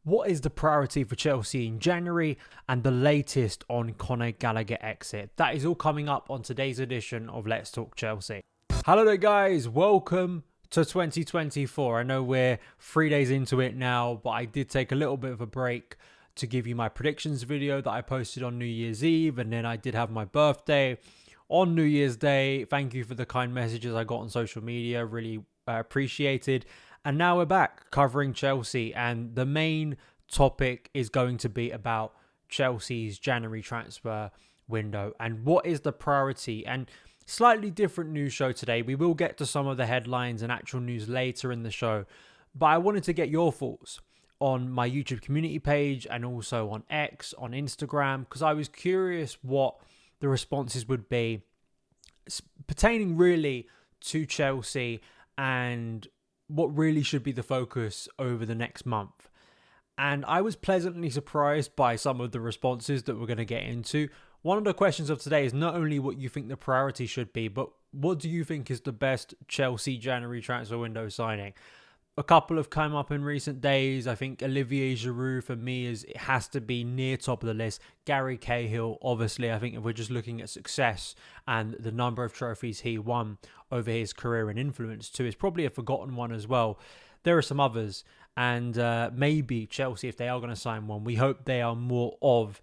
What is the priority for Chelsea in January and the latest on Conor Gallagher exit? That is all coming up on today's edition of Let's Talk Chelsea. Hello there guys, welcome to 2024. I know we're 3 days into it now, but I did take a little bit of a break to give you my predictions video that I posted on New Year's Eve, and then I did have my birthday on New Year's Day. Thank you for the kind messages I got on social media, really appreciated. And now we're back covering Chelsea, and the main topic is going to be about Chelsea's January transfer window and what is the priority. And slightly different news show today. We will get to some of the headlines and actual news later in the show, but I wanted to get your thoughts on my YouTube community page and also on X, on Instagram, because I was curious what the responses would be pertaining really to Chelsea and what really should be the focus over the next month. And I was pleasantly surprised by some of the responses that we're going to get into. One of the questions of today is not only what you think the priority should be, but what do you think is the best Chelsea January transfer window signing? A couple have come up in recent days. I think Olivier Giroud for me it has to be near top of the list. Gary Cahill, obviously, I think if we're just looking at success and the number of trophies he won over his career and influence too, is probably a forgotten one as well. There are some others, and maybe Chelsea, if they are going to sign one, we hope they are more of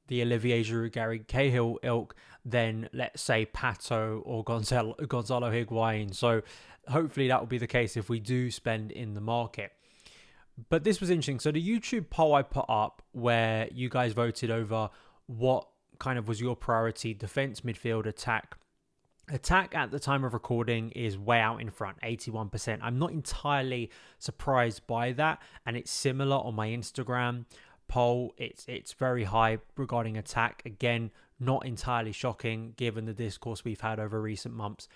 the Olivier Giroud, Gary Cahill ilk than, let's say, Pato or Gonzalo Higuain. So hopefully that will be the case if we do spend in the market. But this was interesting. So the YouTube poll I put up where you guys voted over what kind of was your priority, defense, midfield, attack. Attack at the time of recording is way out in front, 81%. I'm not entirely surprised by that. And it's similar on my Instagram poll. It's very high regarding attack. Again, not entirely shocking given the discourse we've had over recent months.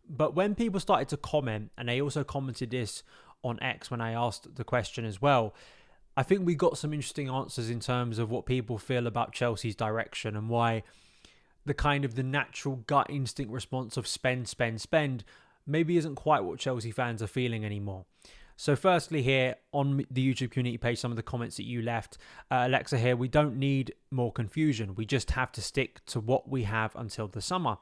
But when people started to comment, and they also commented this on X when I asked the question as well, I think we got some interesting answers in terms of what people feel about Chelsea's direction and why the kind of the natural gut instinct response of spend maybe isn't quite what Chelsea fans are feeling anymore. So firstly here on the YouTube community page, some of the comments that you left. Alexa here, we don't need more confusion. We just have to stick to what we have until the summer.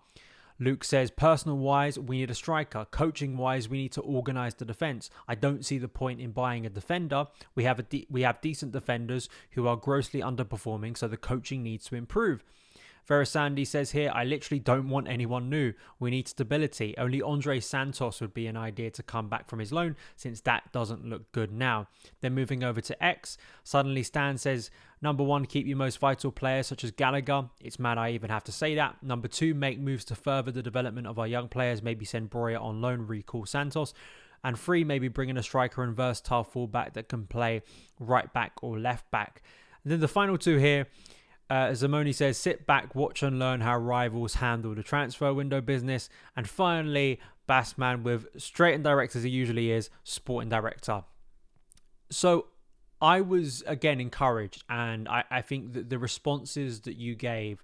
Luke says, personal-wise, we need a striker. Coaching-wise, we need to organise the defence. I don't see the point in buying a defender. We have decent defenders who are grossly underperforming, so the coaching needs to improve. Verisandi says here, I literally don't want anyone new. We need stability. Only Andre Santos would be an idea to come back from his loan, since that doesn't look good now. Then moving over to X, suddenly Stan says, number one, keep your most vital players such as Gallagher. It's mad I even have to say that. Number two, make moves to further the development of our young players. Maybe send Breuer on loan, recall Santos. And three, maybe bring in a striker and versatile fullback that can play right back or left back. And then the final two here, Zamoni says, sit back, watch and learn how rivals handle the transfer window business. And finally, Bassman with straight and direct as he usually is, sporting director. So I was, again, encouraged. And I think that the responses that you gave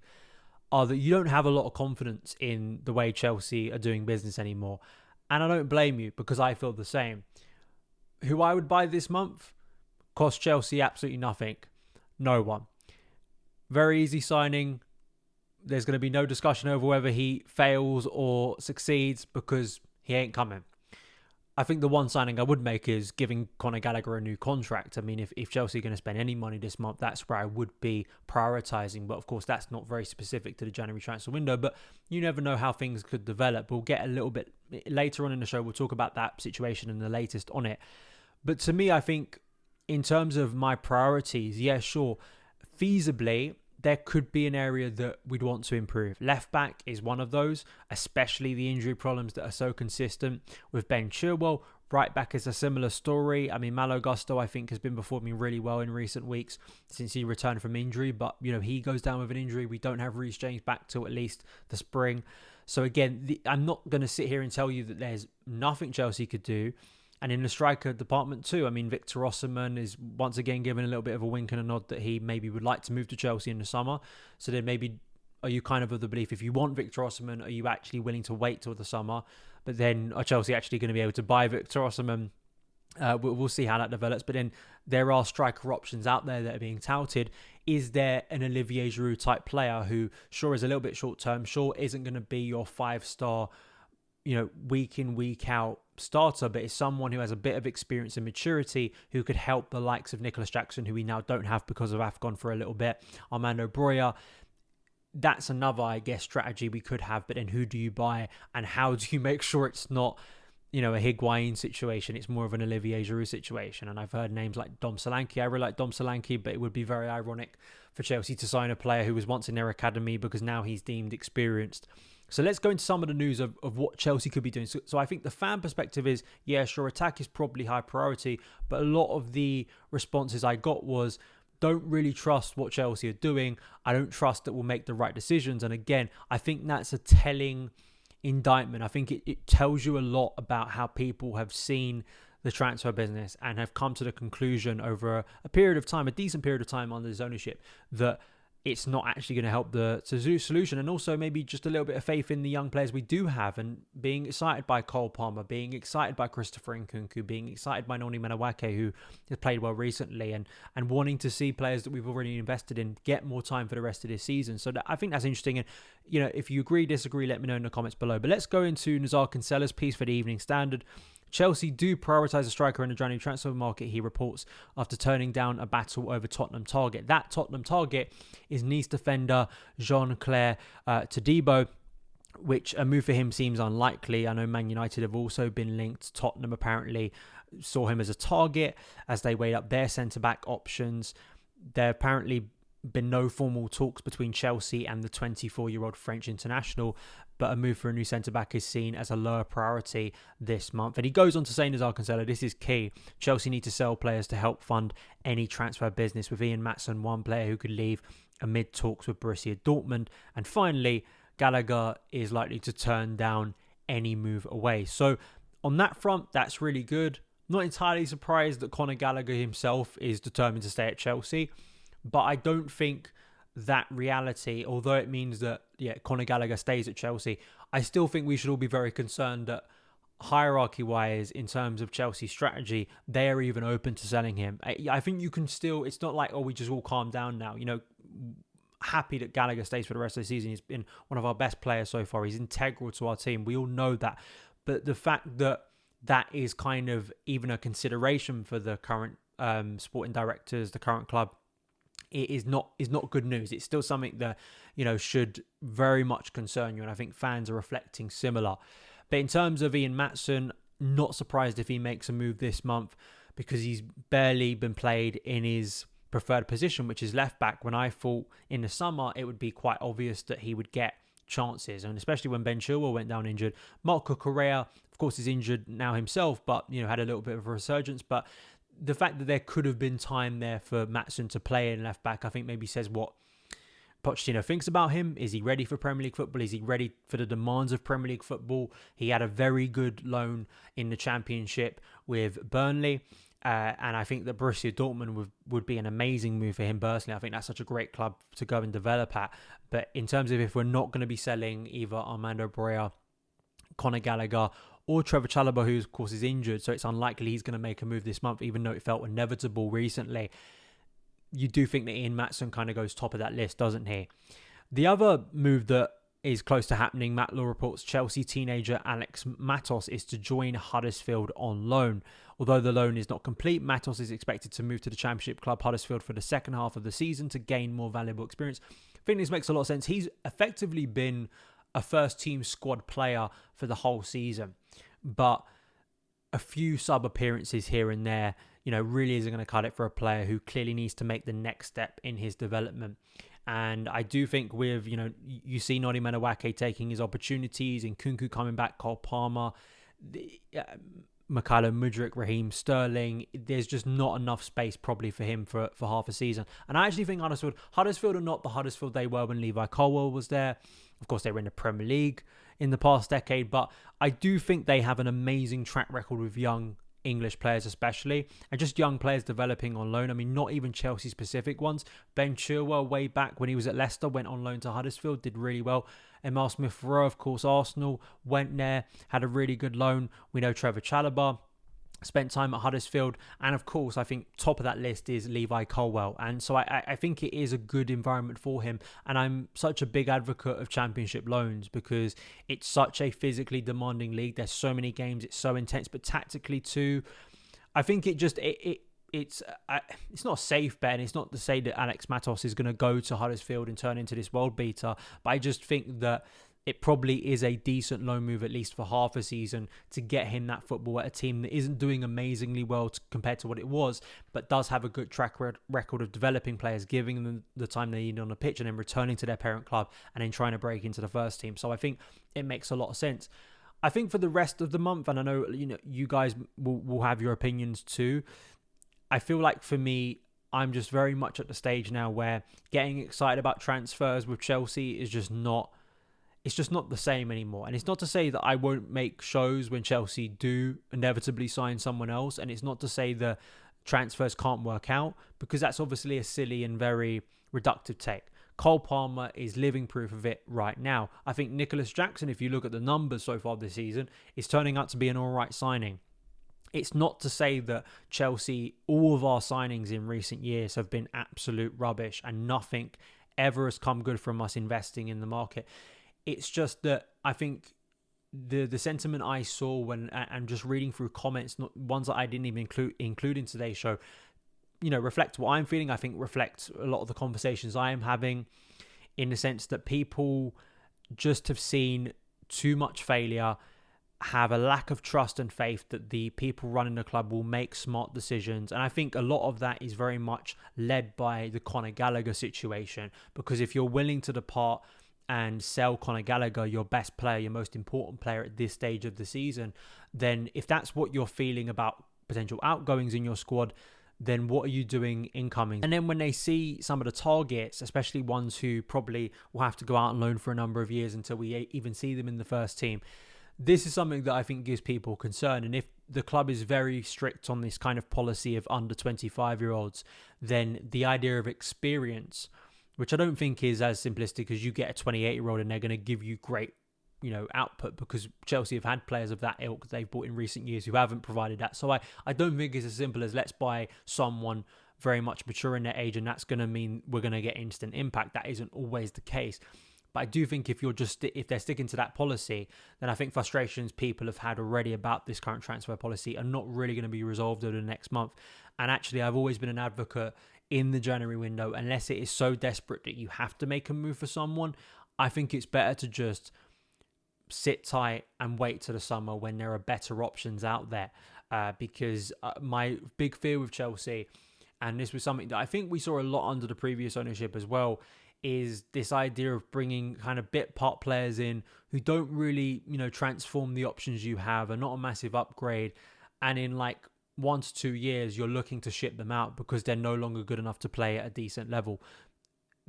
are that you don't have a lot of confidence in the way Chelsea are doing business anymore. And I don't blame you, because I feel the same. Who I would buy this month? Cost Chelsea absolutely nothing. No one. Very easy signing. There's going to be no discussion over whether he fails or succeeds because he ain't coming. I think the one signing I would make is giving Conor Gallagher a new contract. I mean, if Chelsea are going to spend any money this month, that's where I would be prioritising. But of course, that's not very specific to the January transfer window. But you never know how things could develop. We'll get a little bit later on in the show. We'll talk about that situation and the latest on it. But to me, I think in terms of my priorities, yeah, sure. Feasibly, there could be an area that we'd want to improve. Left back is one of those, especially the injury problems that are so consistent with Ben Chilwell. Right back is a similar story. I mean, Malo Gusto, I think, has been performing really well in recent weeks since he returned from injury. But, you know, he goes down with an injury. We don't have Reece James back till at least the spring. So, again, I'm not going to sit here and tell you that there's nothing Chelsea could do. And in the striker department too, I mean, Victor Osimhen is once again given a little bit of a wink and a nod that he maybe would like to move to Chelsea in the summer. So then maybe, are you kind of the belief, if you want Victor Osimhen, are you actually willing to wait till the summer? But then are Chelsea actually going to be able to buy Victor Osimhen? We'll see how that develops. But then there are striker options out there that are being touted. Is there an Olivier Giroud type player who, sure, is a little bit short term, sure, isn't going to be your 5-star, week in, week out starter, but is someone who has a bit of experience and maturity who could help the likes of Nicholas Jackson, who we now don't have because of AFCON for a little bit, Armando Broja? That's another, I guess, strategy we could have. But then who do you buy, and how do you make sure it's not a Higuain situation? It's more of an Olivier Giroud situation. And I've heard names like Dom Solanke. I really like Dom Solanke, but it would be very ironic for Chelsea to sign a player who was once in their academy because now he's deemed experienced. So let's go into some of the news of what Chelsea could be doing. So I think the fan perspective is, yeah, sure, attack is probably high priority, but a lot of the responses I got was, don't really trust what Chelsea are doing. I don't trust that we'll make the right decisions. And again, I think that's a telling indictment. I think it tells you a lot about how people have seen the transfer business and have come to the conclusion over a period of time, a decent period of time under his ownership, that it's not actually going to help the solution. And also maybe just a little bit of faith in the young players we do have, and being excited by Cole Palmer, being excited by Christopher Nkunku, being excited by Noni Menawake, who has played well recently, and wanting to see players that we've already invested in get more time for the rest of this season. So I think that's interesting. And, if you agree, disagree, let me know in the comments below. But let's go into Nazar Kinsella's piece for the Evening Standard. Chelsea do prioritise a striker in the January transfer market, he reports, after turning down a battle over Tottenham target. That Tottenham target is Nice defender Jean-Claire Todibo, which a move for him seems unlikely. I know Man United have also been linked. Tottenham apparently saw him as a target as they weighed up their centre-back options. There apparently been no formal talks between Chelsea and the 24-year-old French international, but a move for a new centre-back is seen as a lower priority this month. And he goes on to say, Nazar Kinsella, this is key. Chelsea need to sell players to help fund any transfer business, with Ian Maatsen one player who could leave amid talks with Borussia Dortmund. And finally, Gallagher is likely to turn down any move away. So on that front, that's really good. Not entirely surprised that Conor Gallagher himself is determined to stay at Chelsea, but I don't think that reality, although it means that Conor Gallagher stays at Chelsea, I still think we should all be very concerned that hierarchy-wise, in terms of Chelsea's strategy, they are even open to selling him. I think you can still, it's not like, we just all calm down now. Happy that Gallagher stays for the rest of the season. He's been one of our best players so far. He's integral to our team. We all know that. But the fact that that is kind of even a consideration for the current sporting directors, the current club, it is not good news. It's still something that, should very much concern you. And I think fans are reflecting similar. But in terms of Ian Maatsen, not surprised if he makes a move this month, because he's barely been played in his preferred position, which is left back, when I thought in the summer it would be quite obvious that he would get chances, and especially when Ben Chilwell went down injured. Marco Correa, of course, is injured now himself, but had a little bit of a resurgence. But the fact that there could have been time there for Maatsen to play in left back, I think maybe says what Pochettino thinks about him. Is he ready for Premier League football? Is he ready for the demands of Premier League football? He had a very good loan in the Championship with Burnley. And I think that Borussia Dortmund would be an amazing move for him personally. I think that's such a great club to go and develop at. But in terms of if we're not going to be selling either Armando Broja, Conor Gallagher, or Trevor Chalobah, who of course is injured, so it's unlikely he's going to make a move this month, even though it felt inevitable recently, you do think that Ian Maatsen kind of goes top of that list, doesn't he? The other move that is close to happening, Matt Law reports, Chelsea teenager Alex Matos is to join Huddersfield on loan. Although the loan is not complete, Matos is expected to move to the Championship club Huddersfield for the second half of the season to gain more valuable experience. I think this makes a lot of sense. He's effectively been a first-team squad player for the whole season, but a few sub-appearances here and there, really isn't going to cut it for a player who clearly needs to make the next step in his development. And I do think with, you see Noni Menawake taking his opportunities, and Nkunku coming back, Cole Palmer, Mikhailo Mudryk, Raheem Sterling, there's just not enough space probably for him for half a season. And I actually think Huddersfield are not the Huddersfield they were when Levi Colwill was there. Of course, they were in the Premier League in the past decade, but I do think they have an amazing track record with young English players especially, and just young players developing on loan. I mean, not even Chelsea-specific ones. Ben Chilwell, way back when he was at Leicester, went on loan to Huddersfield, did really well. Emile Smith-Rowe, of course, Arsenal, went there, had a really good loan. We know Trevor Chalobah spent time at Huddersfield, and of course I think top of that list is Levi Colwill, and so I think it is a good environment for him. And I'm such a big advocate of championship loans because it's such a physically demanding league. There's so many games, it's so intense, but tactically too, I think it's not a safe bet, and it's not to say that Alex Matos is going to go to Huddersfield and turn into this world beater, but I just think that it probably is a decent loan move, at least for half a season, to get him that football at a team that isn't doing amazingly well compared to what it was, but does have a good track record of developing players, giving them the time they need on the pitch, and then returning to their parent club and then trying to break into the first team. So I think it makes a lot of sense. I think for the rest of the month, and I know you guys will have your opinions too, I feel like for me, I'm just very much at the stage now where getting excited about transfers with Chelsea is just not the same anymore. And it's not to say that I won't make shows when Chelsea do inevitably sign someone else. And it's not to say that transfers can't work out, because that's obviously a silly and very reductive take. Cole Palmer is living proof of it right now. I think Nicholas Jackson, if you look at the numbers so far this season, is turning out to be an all right signing. It's not to say that Chelsea, all of our signings in recent years have been absolute rubbish and nothing ever has come good from us investing in the market. It's just that I think the sentiment I saw when I'm just reading through comments, not ones that I didn't even include in today's show, reflect what I'm feeling. I think reflect a lot of the conversations I am having, in the sense that people just have seen too much failure, have a lack of trust and faith that the people running the club will make smart decisions. And I think a lot of that is very much led by the Conor Gallagher situation, because if you're willing to depart and sell Conor Gallagher, your best player, your most important player at this stage of the season, then if that's what you're feeling about potential outgoings in your squad, then what are you doing incoming? And then when they see some of the targets, especially ones who probably will have to go out on loan for a number of years until we even see them in the first team, this is something that I think gives people concern. And if the club is very strict on this kind of policy of under 25-year-olds, then the idea of experience, which I don't think is as simplistic as you get a 28-year-old and they're going to give you great, output, because Chelsea have had players of that ilk they've bought in recent years who haven't provided that. So I don't think it's as simple as let's buy someone very much mature in their age and that's going to mean we're going to get instant impact. That isn't always the case. But I do think if they're sticking to that policy, then I think frustrations people have had already about this current transfer policy are not really going to be resolved over the next month. And actually, I've always been an advocate in the January window, unless it is so desperate that you have to make a move for someone, I think it's better to just sit tight and wait till the summer when there are better options out there. Because my big fear with Chelsea, and this was something that I think we saw a lot under the previous ownership as well, is this idea of bringing kind of bit part players in who don't really, transform the options you have, are not a massive upgrade. And in like 1 to 2 years, you're looking to ship them out because they're no longer good enough to play at a decent level.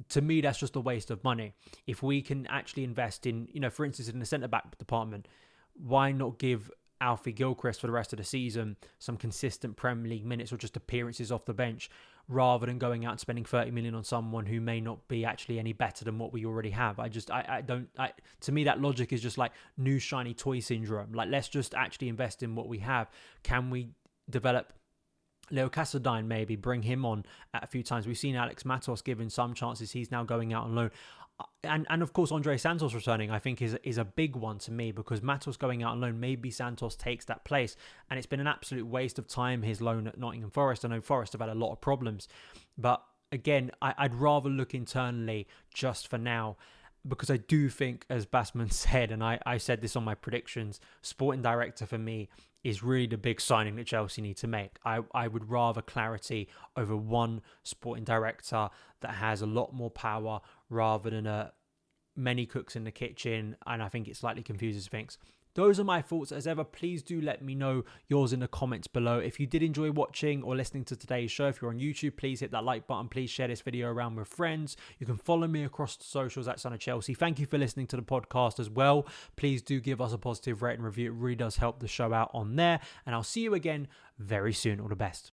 To me, that's just a waste of money. If we can actually invest in, for instance, in the centre-back department, why not give Alfie Gilchrist for the rest of the season some consistent Premier League minutes or just appearances off the bench, rather than going out and spending 30 million on someone who may not be actually any better than what we already have. To me, that logic is just like new shiny toy syndrome. Like, let's just actually invest in what we have. Can we develop Leo Cassadine, maybe bring him on a few times? We've seen Alex Matos given some chances. He's now going out on loan. And of course, Andre Santos returning, I think, is a big one to me, because Matos going out on loan, maybe Santos takes that place. And it's been an absolute waste of time, his loan at Nottingham Forest. I know Forest have had a lot of problems. But again, I'd rather look internally just for now, because I do think, as Bassman said, and I said this on my predictions, sporting director for me is really the big signing that Chelsea need to make. I would rather clarity over one sporting director that has a lot more power rather than many cooks in the kitchen, and I think it slightly confuses things. Those are my thoughts. As ever, please do let me know yours in the comments below. If you did enjoy watching or listening to today's show, if you're on YouTube, please hit that like button. Please share this video around with friends. You can follow me across the socials at SonOfChelsea. Thank you for listening to the podcast as well. Please do give us a positive rate and review. It really does help the show out on there. And I'll see you again very soon. All the best.